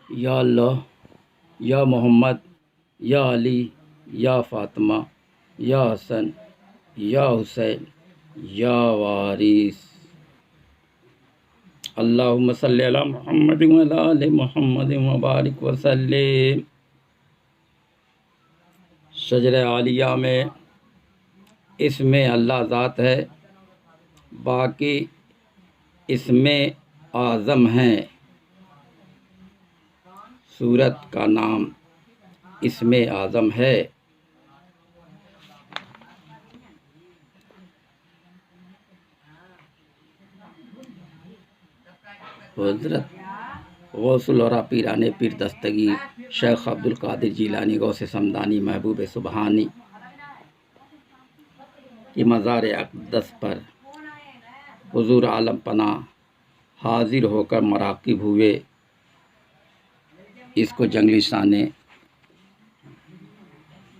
या अल्लाह, या मोहम्मद, या अली, या फ़ातिमा, या हसन, या हुसैन, या वारिस। अल्लाहुम्मा सल्ली अला मुहम्मद व अला आलि मुहम्मद व बारिक व सल्लिम। शजर आलिया में इसमें अल्लाह ज़ात है, बाकी इसमें आज़म हैं। सूरत का नाम इसमें आज़म है। हज़रत गौसुल औरा पीराने पीर दस्तगीर शेख अब्दुल कादिर जीलानी गौसे समदानी महबूब सुबहानी की मज़ार अक़दस पर हुज़ूर आलम पना हाजिर होकर मराक़िब हुए। इसको जंगली शान ने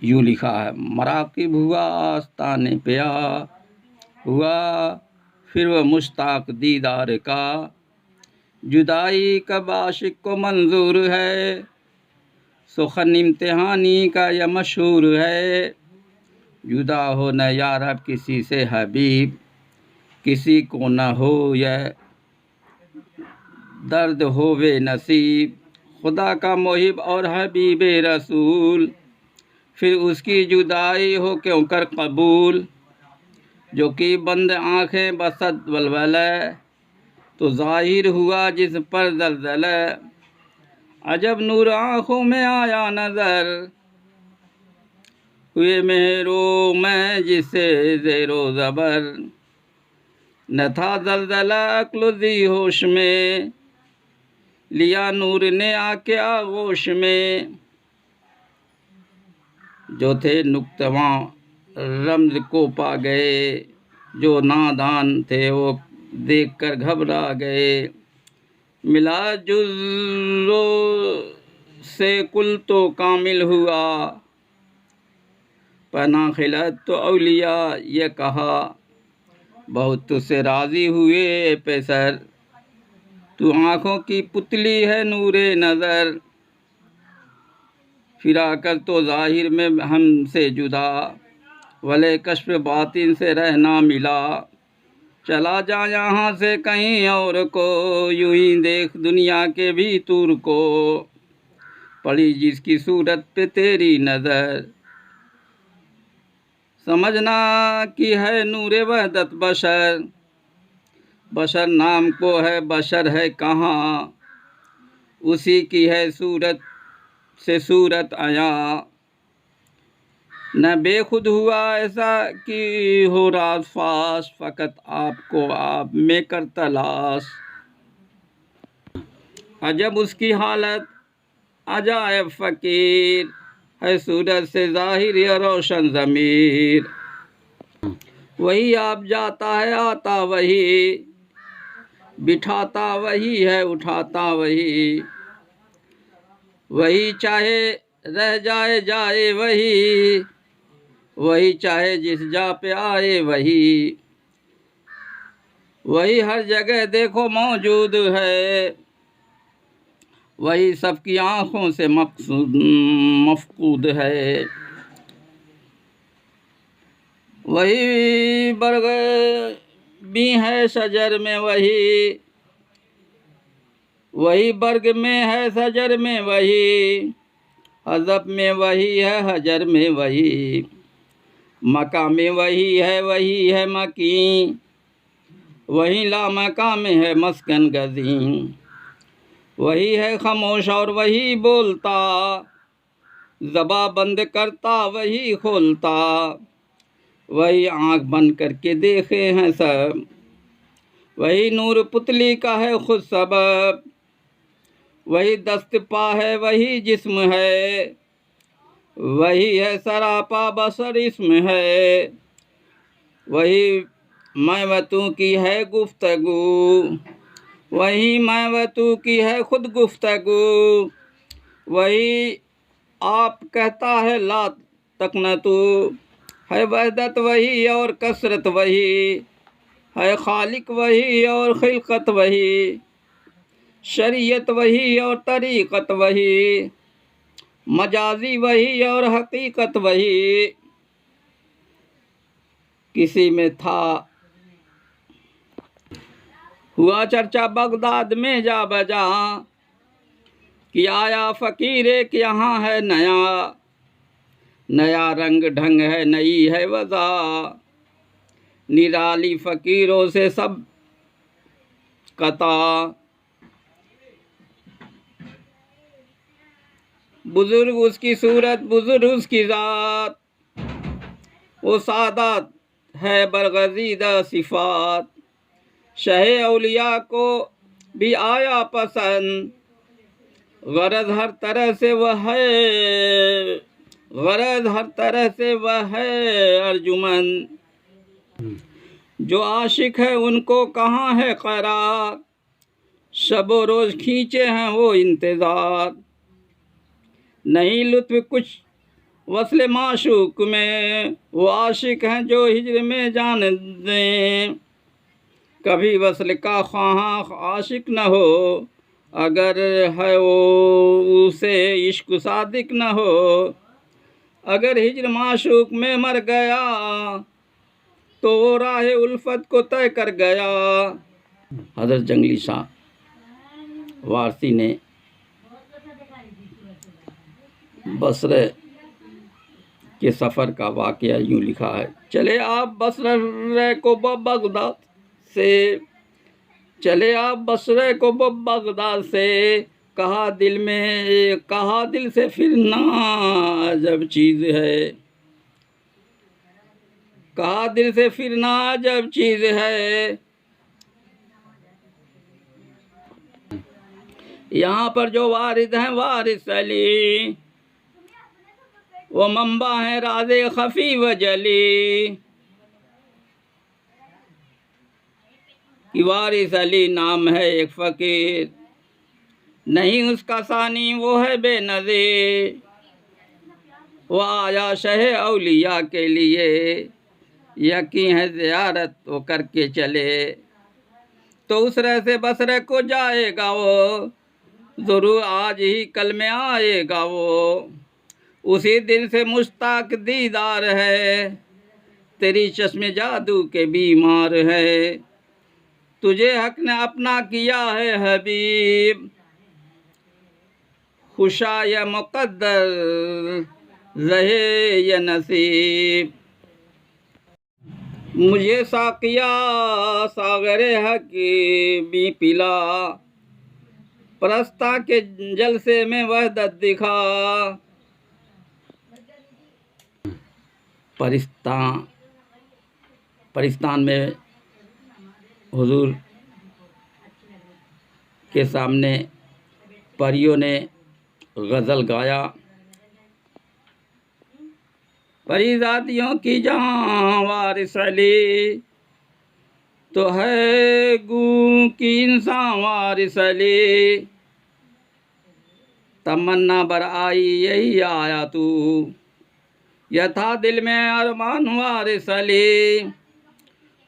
यूँ लिखा है, मराक़िब हुआ आस्ताने पे आ हुआ, फिर वह मुश्ताक दीदार का, जुदाई कब आशिक को मंजूर है, सुखन इम्तिहानी का यह मशहूर है। जुदा हो न यारब किसी से हबीब, किसी को न हो यह दर्द होवे नसीब, खुदा का मुहिब और हबीब रसूल, फिर उसकी जुदाई हो क्यों कर कबूल। जो कि बंद आँखें बसत वलवल, तो ज़ाहिर हुआ जिस पर दलदल, अजब नूर आँखों में आया नज़र, हुए मेहरो में जिसे ज़ेरो ज़बर, न था दलदला अक्ल ज़ी होश में, लिया नूर ने आके आगोश में। जो थे नुक्तवा रम्ज़ को पा गए, जो नादान थे वो देख कर घबरा गए, मिला जुज़्ज़ो से कुल तो कामिल हुआ, पना खिलत तो औलिया ये कहा, बहुत तुझसे राज़ी हुए पेसर, तू आँखों की पुतली है नूरे नज़र। फिरा कर तो ज़ाहिर में हमसे जुदा, वले कश्फ बातिन से रहना मिला, चला जा यहाँ से कहीं और को, यूं ही देख दुनिया के भी तूर को, पड़ी जिसकी सूरत पे तेरी नज़र, समझना कि है नूरे वहदत बशर, बशर नाम को है बशर है कहाँ, उसी की है सूरत से सूरत आया, न बेखुद हुआ ऐसा कि हो राज फाश, फ़कत आपको आप में कर तलाश। अजब उसकी हालत अजायब फ़कीर, है सूरत से ज़ाहिर या रोशन ज़मीर, वही आप जाता है आता वही, बिठाता वही है उठाता वही, वही चाहे रह जाए जाए वही, वही चाहे जिस जा पे आए वही, वही हर जगह देखो मौजूद है, वही सबकी आँखों से मफकूद है। वही बरग भी है शजर में वही, वही बर्ग में है शजर में वही, हज़ब में वही है हजर में वही, मका में वही है मकी, वही ला मका में है मस्कन गज़ीं, वही है खामोश और वही बोलता, ज़बा बंद करता वही खोलता, वही आँख बंद करके देखे हैं सब, वही नूर पुतली का है खुद सबब, वही दस्त पा है वही जिस्म है, वही है सरापा बसर इसम है, वही मैं व तू की है गुफ्तगू, वही मैं व तू की है खुद गुफ्तगू, वही आप कहता है ला तक न तू, है वहदत वही और कसरत वही, है खालिक वही और खिलकत वही, शरीयत वही और तरीक़त वही, मजाजी वही और हकीकत वही। किसी में था हुआ चर्चा बगदाद में जा बजा, कि आया फ़कीर एक यहाँ है नया, नया रंग ढंग है नई है वज़ा, निराली फ़कीरों से सब कता। बुजुर्ग उसकी सूरत बुजुर्ग उसकी ज़ात, वो सादात है बरगज़ीदा सिफ़ात, शहे औलिया को भी आया पसंद, गरज हर तरह से वह है, गरज हर तरह से वह है अर्जुमंद। जो आशिक है उनको कहाँ है करार, शबो रोज़ खींचे हैं वो इंतज़ार। नहीं लुत्फ़ कुछ वस्ल माशूक में, वो आशिक हैं जो हिज्र में जान दें। कभी वस्ल का ख्वाहां आशिक न हो, अगर है वो उसे इश्क सादिक न हो। अगर हिज्र माशूक में मर गया, तो वो राह उल्फत को तय कर गया। हज़रत जंगली शाह वारसी ने बसरे के सफ़र का वाक़या यूँ लिखा है। चले आप बसरे को बगदाद से, चले आप बसरे को बगदाद से, कहा दिल से फिरना जब चीज़ है, कहा दिल से फिरना जब चीज़ है। यहाँ पर जो वारिद हैं वारिस अली, वो मंबा है राज़े ख़फ़ी व जली। कि वारिस अली नाम है एक फ़कीर, नहीं उसका सानी वो है बेनज़ीर। वो आया शहे औलिया के लिए, यकीन है ज़ियारत वो करके चले। तो उस रह से बसरे को जाएगा वो, ज़रूर आज ही कल में आएगा वो। उसी दिल से मुश्ताक दीदार है, तेरी चश्मे जादू के बीमार है। तुझे हक ने अपना किया है हबीब, खुशा या मुक़द्दर रहे या नसीब। मुझे साक़िया सागरे हकीमी पिला, परस्ता के जलसे में वहदत दिखा। परिस्तान में हुजूर के सामने परियों ने गज़ल गाया। परिज़ादियों की जहाँ वारिस अली, तो है गूं की इंसान वारिस अली। तमन्ना बर आई यही आया तू, यह था दिल में अरमान वारिस अली।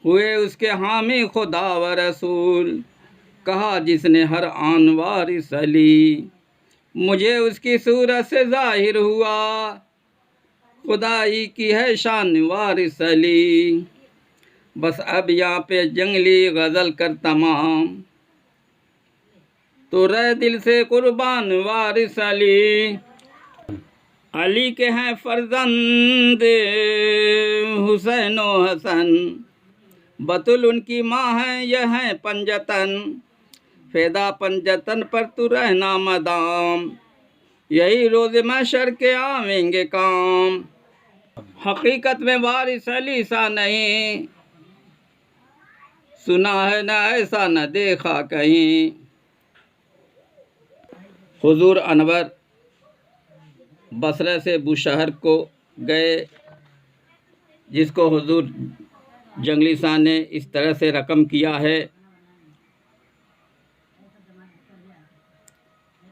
हुए उसके हामी खुदा व रसूल, कहा जिसने हर आन वारिस अली। मुझे उसकी सूरत से ज़ाहिर हुआ, खुदाई की है शान वारिस अली। बस अब यहाँ पे जंगली गज़ल कर तमाम, तो रह दिल से कुर्बान वारिस अली। अली के हैं फर्जंद हुसैन व हसन, बतुल उनकी माँ हैं यह हैं पंजतन। फ़ैदा पंजतन पर तू रहना मदाम, यही रोज़ महशर के आवेंगे काम। हकीकत में वारिस अली सा नहीं, सुना है न ऐसा न देखा कहीं। हुजूर अनवर बसरा से बुशहर को गए, जिसको हुजूर जंगली शाह ने इस तरह से रकम किया है।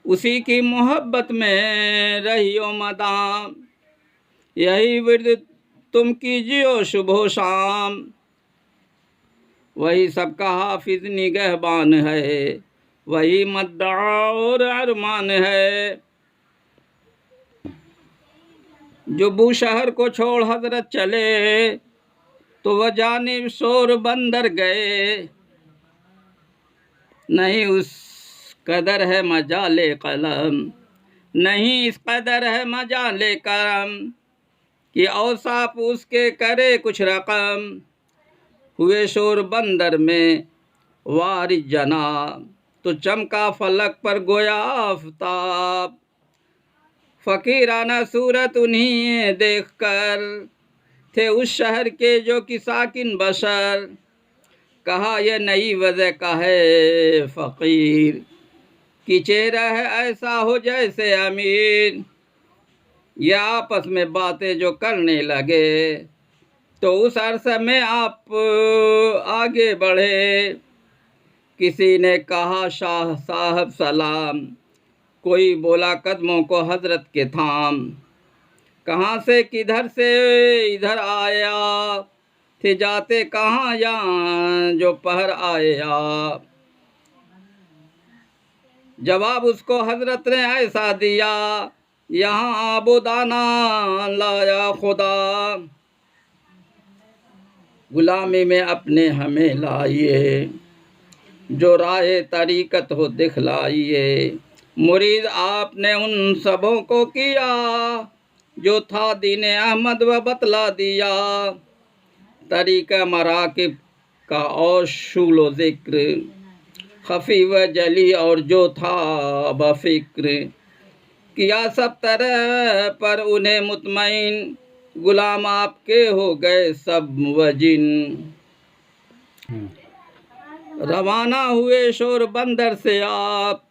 उसी की मोहब्बत में रहियो मदाम, यही विर्द तुम कीजियो सुबह शाम। वही सबका हाफिज निगहबान है, वही मद्दा और अरमान है। जो बूशहर को छोड़ हजरत चले तो वह जानिब शोर बंदर गए। नहीं उस कदर है मजाले कलम, नहीं इस कदर है मजाले करम कि औसाफ उसके करे कुछ रकम। हुए शोर बंदर में वारिस जना तो चमका फलक पर गोया आफताब। फकीराना सूरत उन्हीं देखकर थे उस शहर के जो कि साकिन बशर। कहा यह नई वजह का है फ़कीर कि चेहरा है ऐसा हो जैसे अमीर। यह आपस में बातें जो करने लगे तो उस अरसे में आप आगे बढ़े। किसी ने कहा शाह साहब सलाम, कोई बोला कदमों को हजरत के थाम। कहाँ से किधर से इधर आया, थे जाते कहाँ यहाँ जो पहर आया। जवाब उसको हजरत ने ऐसा दिया, यहाँ आबोदाना लाया खुदा। गुलामी में अपने हमें लाइए, जो राह तरीकत हो दिखलाइए। मुरीद आपने उन सबों को किया, जो था दीन अहमद व बतला दिया। तरीका मराकिब का और शुगलो ज़िक्र, खफी व जली और जो था बफ़िक्र। किया सब तरह पर उन्हें मुतमईन, गुलाम आपके हो गए सब वजिन। रवाना हुए शोर बंदर से आप,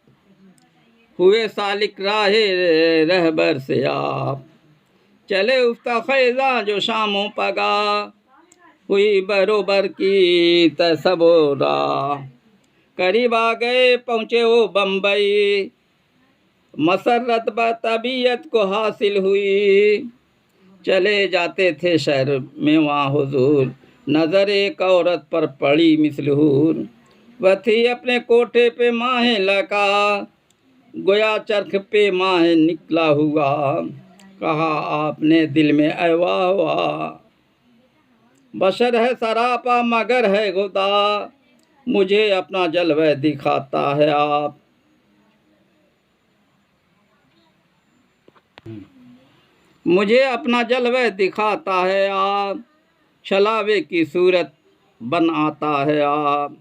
हुए सालिक राहे रहबर से आप। चले उफ्ता खैज़ा जो शामों पगा, हुई बरोबर की तसबोरा। करीब आ गए पहुँचे वो बम्बई, मसरत ब तबीयत को हासिल हुई। चले जाते थे शहर में वहाँ हुजूर, नज़र एक औरत पर पड़ी मिसलहूर। वह थी अपने कोठे पे माहे लगा, गोया चरख पे माहे निकला हुआ। कहा आपने दिल में ऐ वाह वाह, बशर है सरापा मगर है खुदा। मुझे अपना जलवा दिखाता है आप, मुझे अपना जलवा दिखाता है आप। छलावे की सूरत बन आता है आप,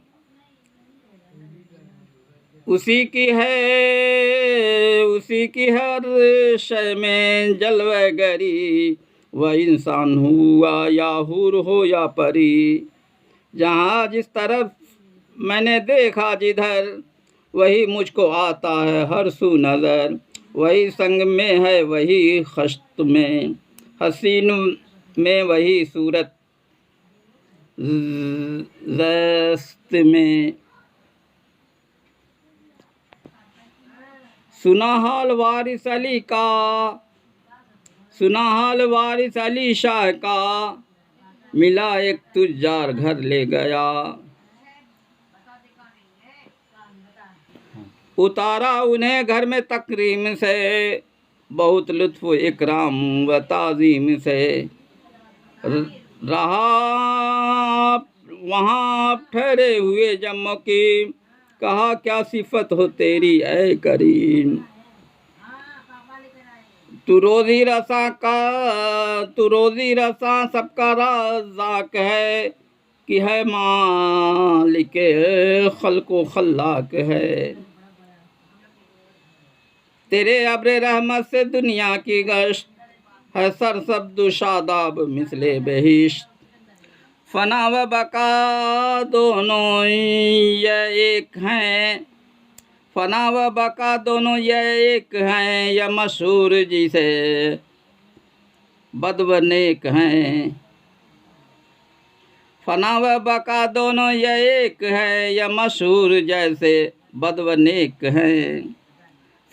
उसी की है उसी की हर शय में जलवा गरी। वह इंसान हुआ या हूर हो या परी, जहाँ जिस तरफ मैंने देखा जिधर, वही मुझको आता है हर सू नज़र। वही संग में है वही खश्त में, हसीन में वही सूरत ज़स्त में। सुना हाल वारिस अली का, सुना हाल वारिस अली शाह का, मिला एक तुज्जार घर ले गया। उतारा उन्हें घर में तकरीम से, बहुत लुत्फ़ इकराम व ताज़ीम से। रहा वहाँ ठहरे हुए जम्मू की, कहा क्या सिफत हो तेरी ऐ करीम। तू रोज़ी रसा सबका राज़ाक है, कि है मालिक खल्को खल्लाक है। तेरे अब्र रहमत से दुनिया की गश्त है सरसब्द शादाब मिसले बहिश्त। फना व बका दोनों ये एक हैं, फना व बका दोनों ये एक हैं। यह मशहूर जिसे बद व नेक हैं, फना व बका दोनों ये एक हैं। यह मशहूर जैसे बद व नेक हैं।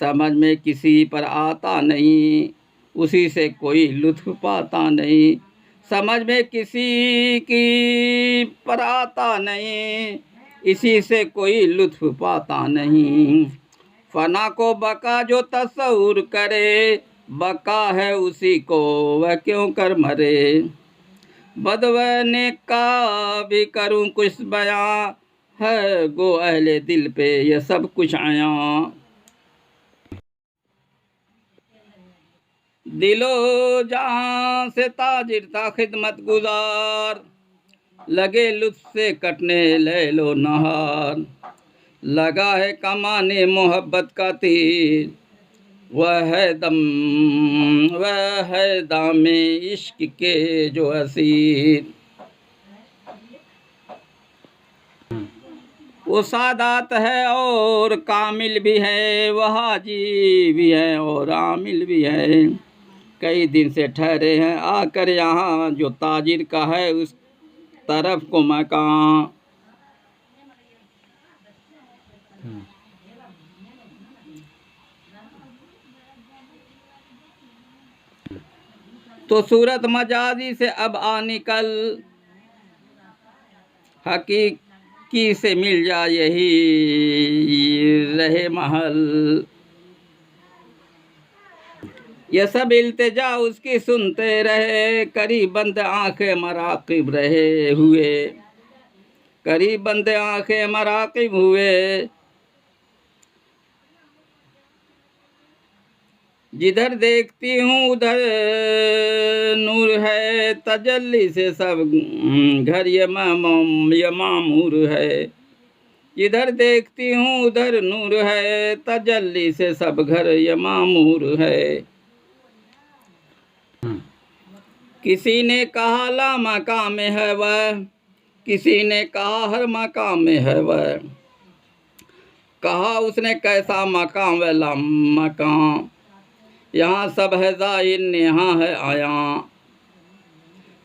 समझ में किसी पर आता नहीं, उसी से कोई लुत्फ़ पाता नहीं। समझ में किसी की पर आता नहीं, इसी से कोई लुत्फ पाता नहीं। फना को बका जो तस्वुर करे, बका है उसी को वह क्यों कर मरे। बदव ने का भी करूं कुछ बयां, है गो अहले दिल पे ये सब कुछ आया। दिलो जहां से ताजिर था खिदमत गुजार, लगे लुत्फ से कटने ले लो नहार। लगा है कमाने मोहब्बत का तीर, वह है दामे इश्क के जो असीर। वो सादात है और कामिल भी है, वह हाजी भी है और आमिल भी है। कई दिन से ठहरे हैं आकर यहाँ, जो ताजिर का है उस तरफ को मकान। तो सूरत मजाजी से अब आ निकल, हकीकी से मिल जा यही रहे महल। ये सब इल्तिजा उसकी सुनते रहे, करीब बंद आंखें मराकिब रहे हुए, करीब बंद आंखें मराकिब हुए। जिधर देखती हूँ उधर नूर है, तजल्ली से सब घर ये मामूर है। जिधर देखती हूँ उधर नूर है, तजल्ली से सब घर ये मामूर है। किसी ने कहा ला मकाम में है वह, किसी ने कहा हर मकाम में है वह। कहा उसने कैसा मकाम व ला मकाम, यहाँ सब है ज़ाइन यहाँ है आया।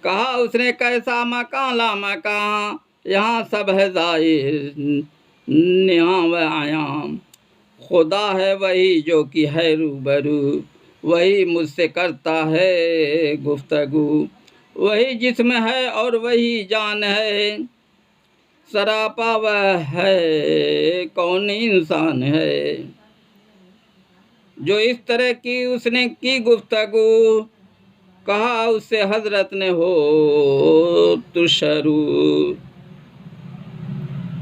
कहा उसने कैसा मकान ला मकान, यहाँ सब है ज़ाइन यहाँ व आया। खुदा है वही जो कि है रूबरू, वही मुझसे करता है गुफ्तगू। वही जिस्म है और वही जान है, सरापा वह है कौन इंसान है। जो इस तरह की उसने की गुफ्तगू, कहा उससे हजरत ने हो तो शुरू।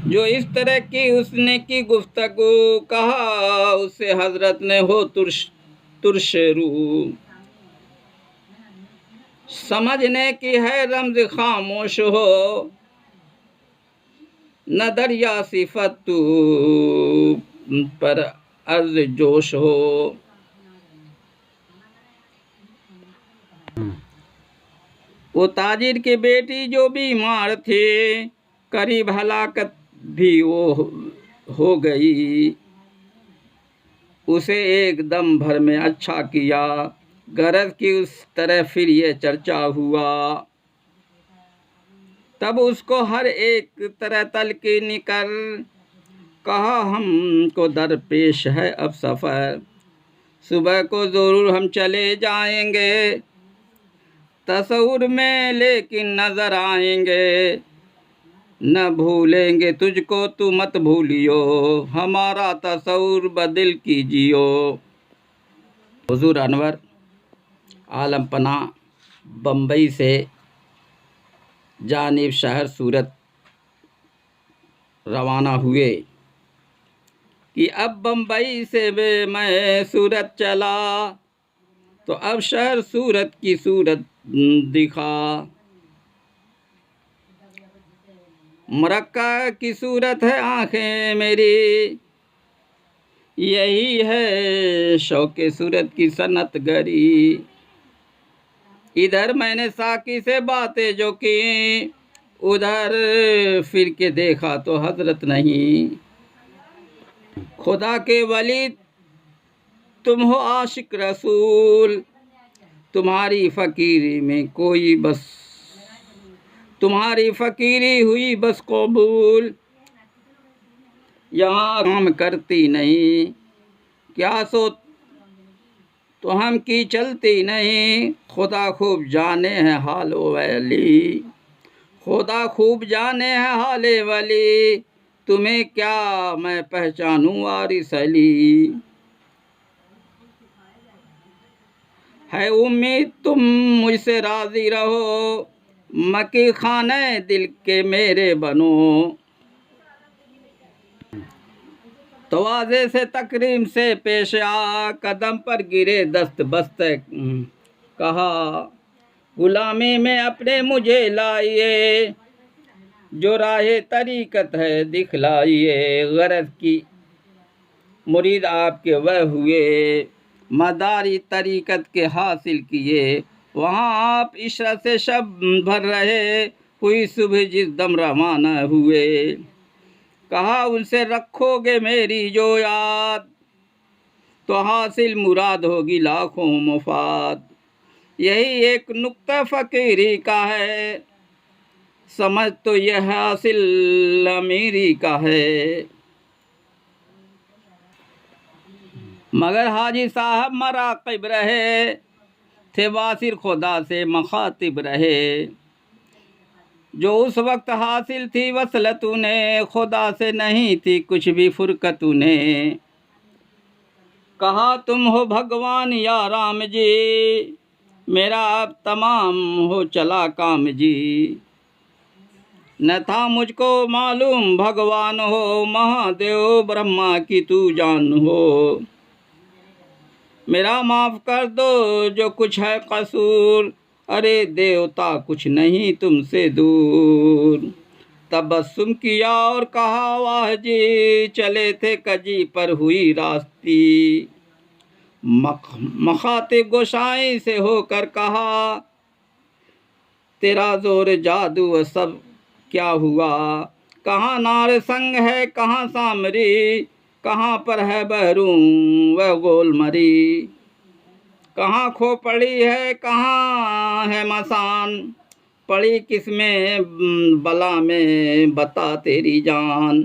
जो इस तरह की उसने की गुफ्तगू, कहा उससे हजरत ने हो तुरशरू। समझने की है रमज खामोश हो, न दरिया सिफत तू पर अर्ज जोश हो। वो ताजिर की बेटी जो बीमार थी, करीब हलाकत भी वो हो गई। उसे एक दम भर में अच्छा किया, गरज की उस तरह फिर ये चर्चा हुआ। तब उसको हर एक तरह तलकीन कर, कहा हमको दरपेश है अब सफ़र। सुबह को ज़रूर हम चले जाएंगे, तस्वुर में लेकिन नज़र आएंगे। न भूलेंगे तुझको तू मत भूलियो, हमारा तस्वुर बदिल कीजियो। हुजूर अनवर आलम पनाह बम्बई से जानिब शहर सूरत रवाना हुए कि अब बम्बई से मैं सूरत चला, तो अब शहर सूरत की सूरत दिखा। मरक्का की सूरत है आंखें मेरी, यही है शौक़े सूरत की सनत गरी। इधर मैंने साकी से बातें जो की, उधर फिर के देखा तो हजरत नहीं। खुदा के वली तुम हो आशिक रसूल, तुम्हारी फ़कीरी में कोई बस, तुम्हारी फ़कीरी हुई बस कबूल। यहाँ काम करती नहीं, क्या सो तो हम की चलती नहीं। खुदा खूब जाने है हालो वली, खुदा खूब जाने है हाले वली। तुम्हें क्या मैं पहचानूं वारिस अली। है उम्मीद तुम मुझसे राजी रहो, मकी खाने दिल के मेरे बनो। तवाज़े से तकरीम से पेश आ, कदम पर गिरे दस्त बस्त कहा, गुलामी में अपने मुझे लाइए, जो राह तरीकत है दिखलाइए। गरज की मुरीद आपके वह हुए, मदारी तरीकत के हासिल किए। वहाँ आप इशरत से शब भर रहे, हुई सुबह जिस दम रवाना हुए। कहा उनसे रखोगे मेरी जो याद, तो हासिल मुराद होगी लाखों मुफाद। यही एक नुक्ता फ़कीरी का है, समझ तो यह हासिल अमीरी का है। मगर हाजी साहब मराक़िब रहे, थे वासिल खुदा से मखातिब रहे। जो उस वक्त हासिल थी वसलत उन्हें, खुदा से नहीं थी कुछ भी फुरकत उन्हें। कहा तुम हो भगवान या राम जी, मेरा अब तमाम हो चला काम जी। न था मुझको मालूम भगवान हो, महादेव ब्रह्मा की तू जान हो। मेरा माफ़ कर दो जो कुछ है कसूर, अरे देवता कुछ नहीं तुमसे दूर। तबस्सुम किया और कहा वाह जी, चले थे कजी पर हुई रास्ती। मखातिब गोशाई से होकर कहा, तेरा जोर जादू सब क्या हुआ। कहाँ नार संग है कहाँ सामरी, कहाँ पर है बहरूं वह गोलमरी। कहाँ खोपड़ी है कहाँ है मसान, पड़ी किसमें बला में बता तेरी जान।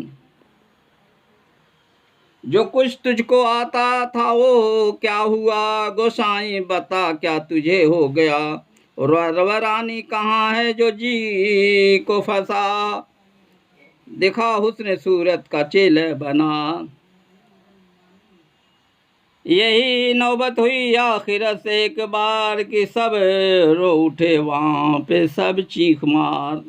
जो कुछ तुझको आता था वो क्या हुआ, गोसाई बता क्या तुझे हो गया। रवरानी कहाँ है जो जी को फंसा, देखा हुस्न सूरत का चेला बना। यही नौबत हुई आखिरत से एक बार, कि सब रो उठे वहाँ पे सब चीख मार।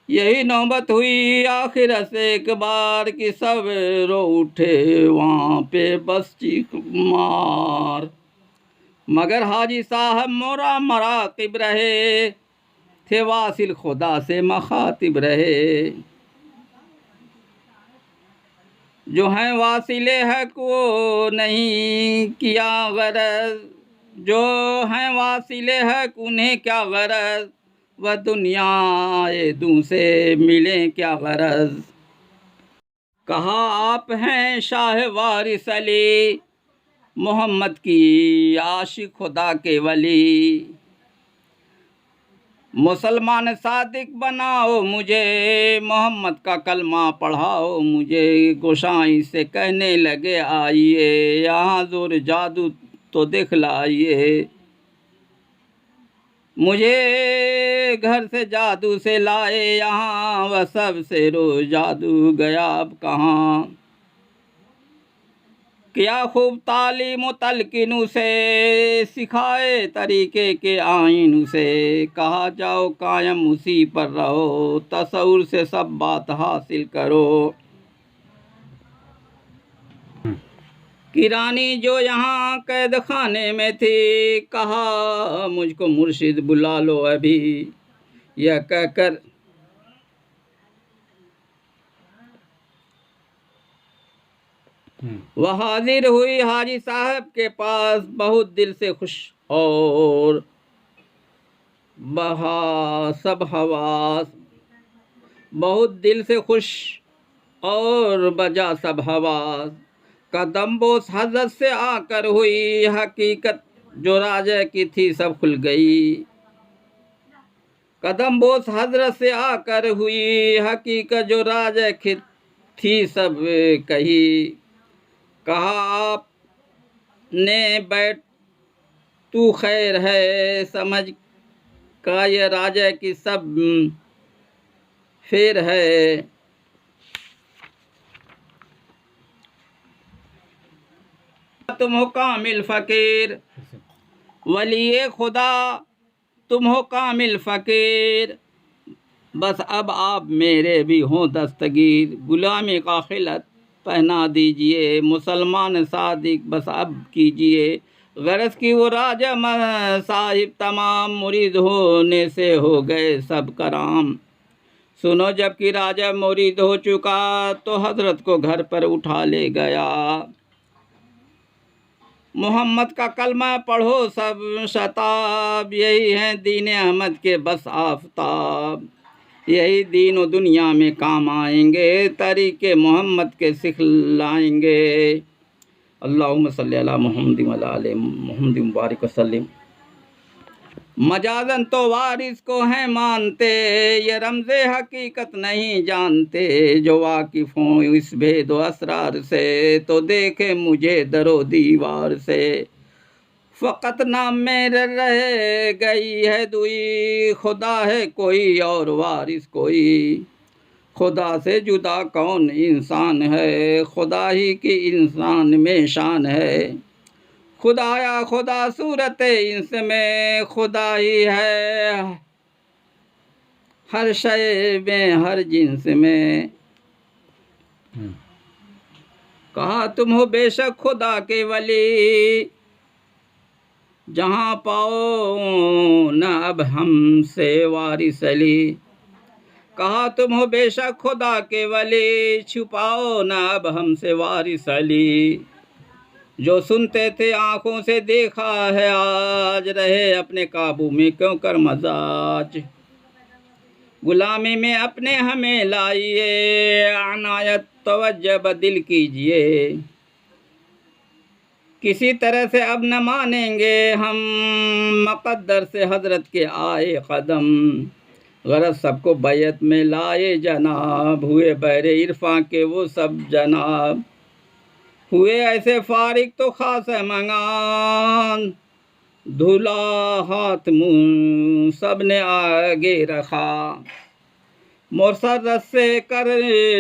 यही नौबत हुई आखिरत से एक बार, कि सब रो उठे वहाँ पे बस चीख मार। मगर हाजी साहब मोरा मराक़िब रहे, थे वासिल खुदा से मखातिब रहे। जो हैं वासिले हक वो नहीं किया गरज, जो हैं वासिले हक उन्हें क्या गरज। वह दुनिया ये दूँ से मिले क्या गरज। कहा आप हैं शाह वारिस अली, मोहम्मद की आशिक खुदा के वली। मुसलमान सादिक बनाओ मुझे, मोहम्मद का कलमा पढ़ाओ मुझे। गोसाई से कहने लगे आइए, यहाँ जोर जादू तो दिखलाइए। मुझे घर से जादू से लाए यहाँ, वह सब से रोज जादू गया अब कहाँ। किया खूब तालीम तलकिन से, सिखाए तरीके के आइन से। कहा जाओ कायम उसी पर रहो, तसव्वुर से सब बात हासिल करो। कि रानी जो यहाँ कैद खाने में थी, कहा मुझको मुर्शिद बुला लो अभी। यह कहकर वह हाजिर हुई हाजी साहब के पास, बहुत दिल से खुश और बहा सब हवास। बहुत दिल से खुश और बजा सब हवास। कदम बोस हजरत से आकर हुई हकीकत, जो राजा की थी सब खुल गई। कदम बोस हजरत से आकर हुई हकीकत, जो राजा की थी सब कही। कहा आपने बैठ तू खैर है, समझ का ये राजा की सब फेर है। तुम हो कामिल फ़कीर, वली खुदा तुम हो कामिल फ़कीर, बस अब आप मेरे भी हों दस्तगीर। गुलामी का खिलत पहना दीजिए, मुसलमान सादिक बस अब कीजिए। गरज की वो राजा साहिब तमाम, मुरीद होने से हो गए सब कराम। सुनो जबकि राजा मुरीद हो चुका, तो हजरत को घर पर उठा ले गया। मोहम्मद का कलमा पढ़ो सब शताब, यही है दीन अहमद के बस आफताब। यही दीन और दुनिया में काम आएंगे, तरीके मोहम्मद के सिखलाएंगे। अल्लाहुम्मा सल्ली अला मुहम्मद व अला आले मुहम्मद मुबारक वसल्लम। मजाजन तो वारिस को हैं मानते, ये रमज़े हकीकत नहीं जानते। जो वाकिफ़ हों इस भेद व असरार से, तो देखे मुझे दरो दीवार से। फ़कत नाम मेरे रह गई है दुई, खुदा है कोई और वारिस कोई। खुदा से जुदा कौन इंसान है, खुदा ही की इंसान में शान है। खुदाया खुदा सूरत इंस में, खुदा ही है हर शय में हर जिन्स में। कहा तुम हो बेशक खुदा के वली, जहाँ पाओ न अब हमसे वारिस अली। कहा तुम हो बेशक खुदा के वली, छुपाओ न अब हमसे वारिस अली। जो सुनते थे आँखों से देखा है आज, रहे अपने काबू में क्यों कर मजाज। गुलामी में अपने हमें लाइए, अनायत तवज्जो बदिल कीजिए। किसी तरह से अब न मानेंगे हम, मुक़द्दर से हजरत के आए कदम। गरज सबको बैत में लाए जनाब, हुए बहरे इरफां के वो सब जनाब। हुए ऐसे फारिग तो खास मंगान, धुला हाथ मुँह सब ने आगे रखा। मुरसद से कर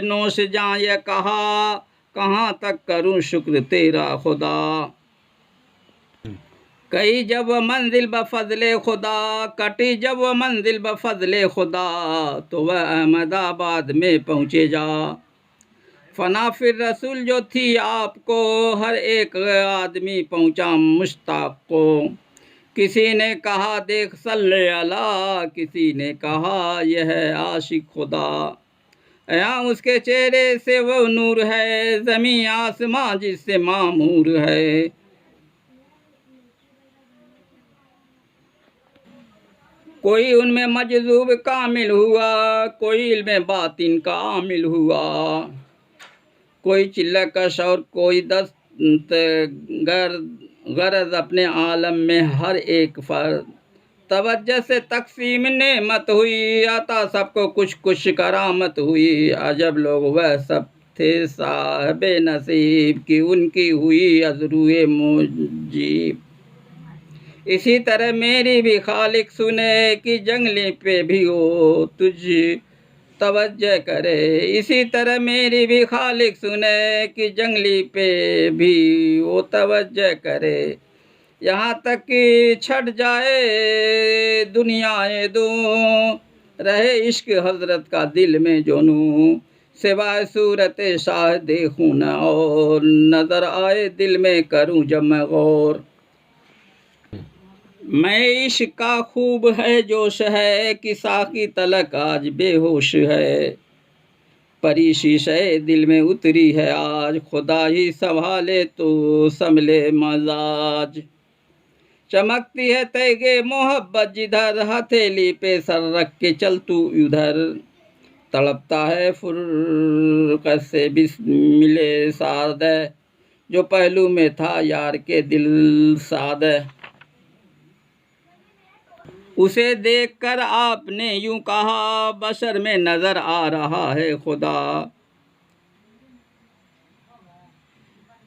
नोश जां ये कहा, कहाँ तक करूं शुक्र तेरा खुदा। कई जब वह मंजिल बफजले खुदा, कटी जब वह मंजिल बफजले खुदा, तो वह अहमदाबाद में पहुँचे जा। फना फिर रसूल जो थी आपको, हर एक आदमी पहुँचा मुश्ताक को। किसी ने कहा देख सल्ले अला, किसी ने कहा यह है आशिक खुदा। यहाँ उसके चेहरे से वो नूर है, ज़मीं आसमां जिससे मामूर है। कोई उनमें मजज़ूब कामिल हुआ, कोई इल्म बातिन का आमिल हुआ। कोई चिल्लकश और कोई गरज अपने आलम में हर एक फर्द। तवज्जो से तकसीम नेमत हुई, आता सबको कुछ कुछ करामत हुई। अजब लोग वह सब थे साहिबे नसीब, की उनकी हुई अज़रूए मुजीब। इसी तरह मेरी भी खालिक सुने, कि जंगली पे भी हो तुझ तवज्जो करे। इसी तरह मेरी भी खालिक सुने, कि जंगली पे भी वो तवज्जो करे। यहाँ तक कि छट जाए दुनियाए दो, रहे इश्क हजरत का दिल में जोनू। सिवाय सूरत शाह देखूं न और, नजर आए दिल में करूं जब मैं गौर। मैं इश्क का खूब है जोश है, कि साकी तलक आज बेहोश है। परी शीशे दिल में उतरी है आज, खुदा ही संभाले तो संभले मजाज। चमकती है तेगे मोहब्बत जिधर, हथेली पे सर रख के चल तू उधर। तड़पता है फुर्क़त से मिले साद, जो पहलू में था यार के दिल साद। उसे देखकर आपने यूं कहा, बशर में नजर आ रहा है खुदा।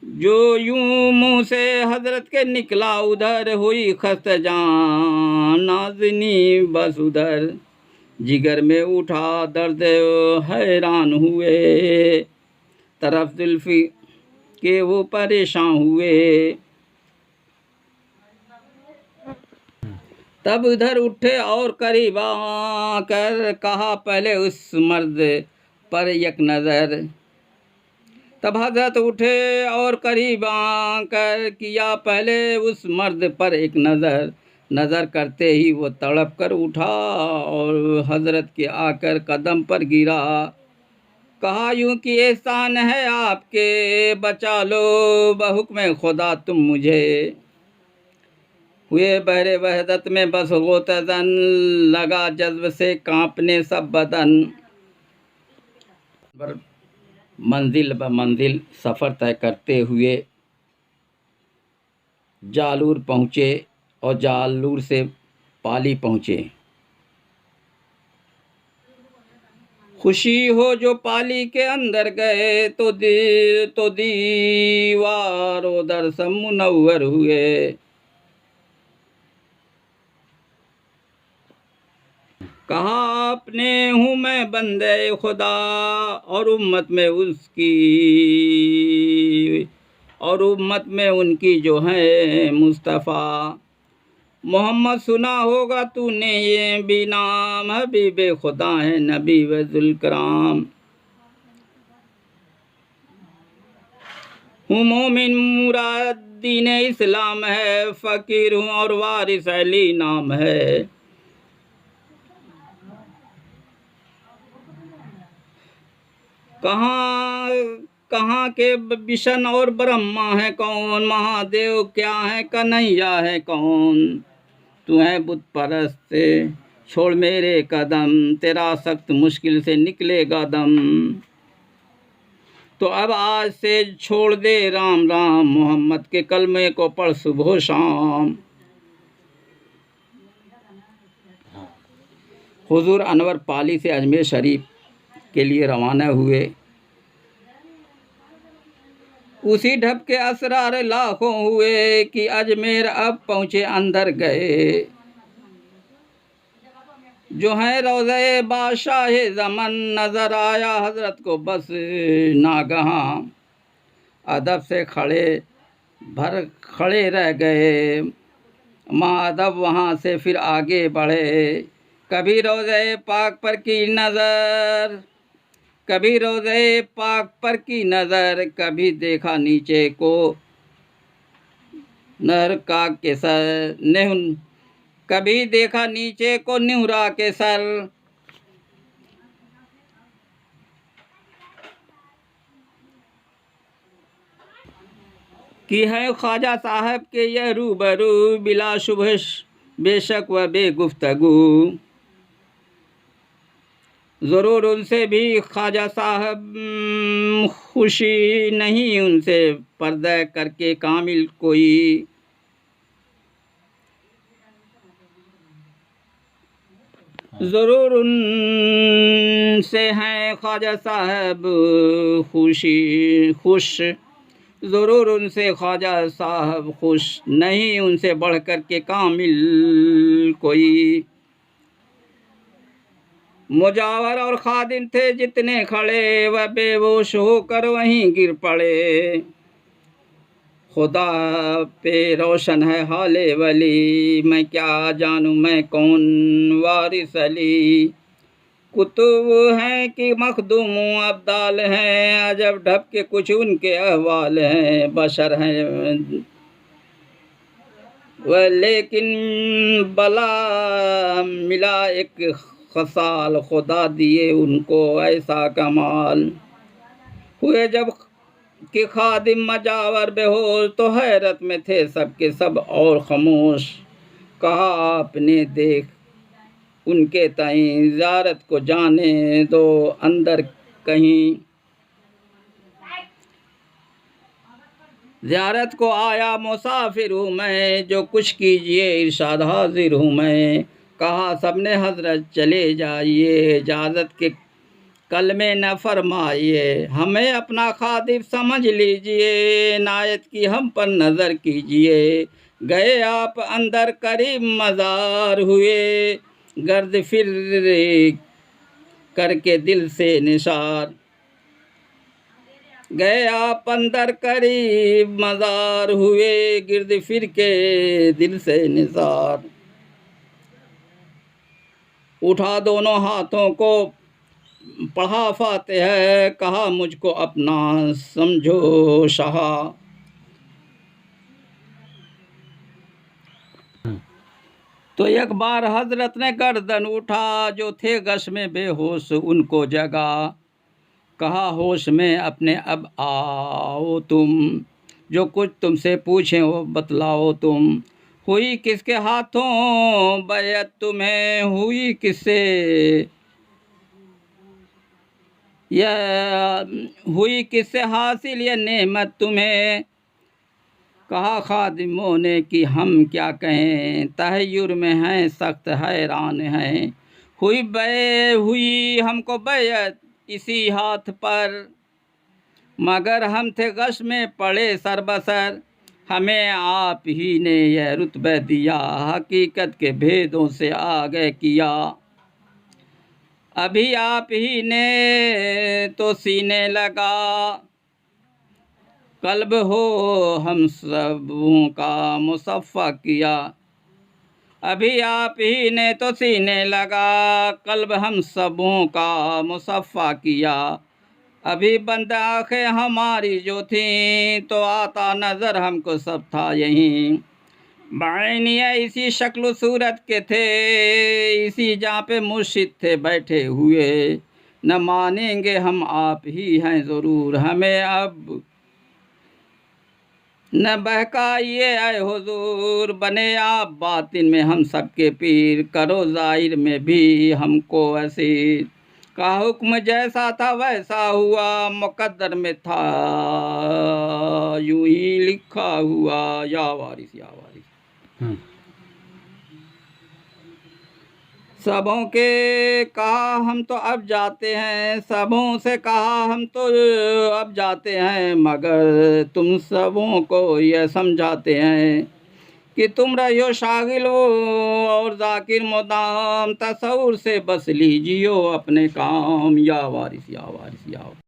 जो यूं मुँह से हजरत के निकला उधर, हुई खस्त जान नाज़नी बस उधर। जिगर में उठा दर्द हैरान हुए, तरफ जुल्फी के वो परेशान हुए। तब उधर उठे और करीब आकर कहा पहले उस मर्द पर एक नज़र। तब हजरत उठे और करीब आकर किया पहले उस मर्द पर एक नज़र। नज़र करते ही वो तड़प कर उठा और हजरत के आकर कदम पर गिरा। कहा यूं कि एहसान है आपके, बचा लो बहुक्म खुदा तुम मुझे। हुए बहरे वहदत में बस गोतज़न, लगा जज्ब से कांपने सब बदन। मंजिल ब मंजिल सफ़र तय करते हुए जालूर पहुँचे और जालूर से पाली पहुँचे। खुशी हो जो पाली के अंदर गए तो दीवारों दर से मुनव्वर हुए। कहा अपने हूँ मैं बंदे खुदा और उम्मत में उनकी जो है मुस्तफ़ा। मोहम्मद सुना होगा तूने ये भी नाम, हबीबे खुदा है नबी व ज़ुल्कराम। हूँ मोमिन मुराद दीन इस्लाम है, फ़कीर हूँ और वारिस अली नाम है। कहाँ के विष्णु और ब्रह्मा है कौन, महादेव क्या है कन्हैया है कौन। तू है बुत परस्त छोड़ मेरे कदम, तेरा सख्त मुश्किल से निकलेगा दम। तो अब आज से छोड़ दे राम राम, मोहम्मद के कलमे को पढ़ सुबह शाम। हुजूर अनवर पाली से अजमेर शरीफ के लिए रवाना हुए। उसी ढब के असरार लाखों हुए कि अजमेर अब पहुँचे अंदर गए। जो है रोज़े बादशाह ज़मन, नज़र आया हजरत को बस नागहां। अदब से खड़े रह गए, माँ अदब वहाँ से फिर आगे बढ़े। कभी रोज़े पाक पर की नज़र, कभी रोज़े पाक पर की नज़र, कभी देखा नीचे को नहर का के सर नेहुन, कभी देखा नीचे को निहुरा के सर। कि है ख्वाजा साहब के यह रूबरू, बिला शुबह बेशक व बेगुफ्तगू। ज़रूर उनसे भी ख्वाजा साहब खुशी नहीं, उनसे पर्दा करके कामिल कोई। ज़रूर उनसे हैं ख्वाजा साहब खुश, ज़रूर उनसे ख्वाजा साहब खुश नहीं, उनसे बढ़ कर के कामिल कोई। मुजावर और खादिम थे जितने खड़े, वह बेहोश होकर वहीं गिर पड़े। खुदा पे रोशन है हाले वली, मैं क्या जानूँ मैं कौन वारिस अली। कुतुब हैं कि मखदूम अब्दाल हैं, अजब ढब के कुछ उनके अहवाल हैं। बशर हैं वह लेकिन बला मिला एक खसाल, खुदा दिए उनको ऐसा कमाल। हुए जब कि खादिम मजावर बेहोश, तो हैरत में थे सबके सब और खामोश। कहा आपने देख उनके तईं, ज़ियारत को जाने दो अंदर कहीं। ज़ियारत को आया मुसाफिर हूँ मैं, जो कुछ कीजिए इरशाद हाजिर हूँ मैं। कहा सबने हजरत चले जाइए, इजाज़त के कलमे न फरमाइए। हमें अपना खादिम समझ लीजिए, इनायत की हम पर नज़र कीजिए। गए आप अंदर करीब मज़ार हुए, गर्द फिर करके दिल से निसार। गए आप अंदर करीब मज़ार, हुए गिर्द फिर के दिल से निसार। उठा दोनों हाथों को पढ़ा फातिहा, कहा मुझको अपना समझो शाह। तो एक बार हजरत ने गर्दन उठा, जो थे गश में बेहोश उनको जगा। कहा होश में अपने अब आओ तुम, जो कुछ तुमसे पूछें वो बतलाओ तुम। हुई किसके हाथों बैअत तुम्हें, हुई किससे यह हुई किससे हासिल ये नेमत तुम्हें। कहा खादिमों ने कि हम क्या कहें, तहय्युर में हैं सख्त हैरान हैं। हुई हमको बैअत इसी हाथ पर, मगर हम थे गश में पड़े सरबसर। हमें आप ही ने यह रुतबा दिया, हकीकत के भेदों से आगे किया। अभी आप ही ने तो सीने लगा, कल्ब हो हम सबों का मुसफ़्फ़ा किया। अभी आप ही ने तो सीने लगा, कल्ब हम सबों का मुसफ़्फ़ा किया। अभी बंद आँखें हमारी जो थीं, तो आता नज़र हमको सब था यहीं। बाइनिया इसी शक्ल सूरत के थे, इसी जहाँ पे मुर्शिद थे बैठे हुए। न मानेंगे हम आप ही हैं ज़रूर, हमें अब न बहकाइए आए हुजूर। बने आप बातिन में हम सबके पीर, करो ज़ाहिर में भी हमको असीर। का हुक्म जैसा था वैसा हुआ, मुकद्दर में था यूं ही लिखा हुआ। या वारिस या वारिस। सबों के कहा हम तो अब जाते हैं, सबों से कहा हम तो अब जाते हैं। मगर तुम सबों को यह समझाते हैं कि तुम रहियो शागिल और ज़ाकिर मुदाम। तसव्वुर से बस लीजियो अपने काम। या वारिस या वारिस या वारिस।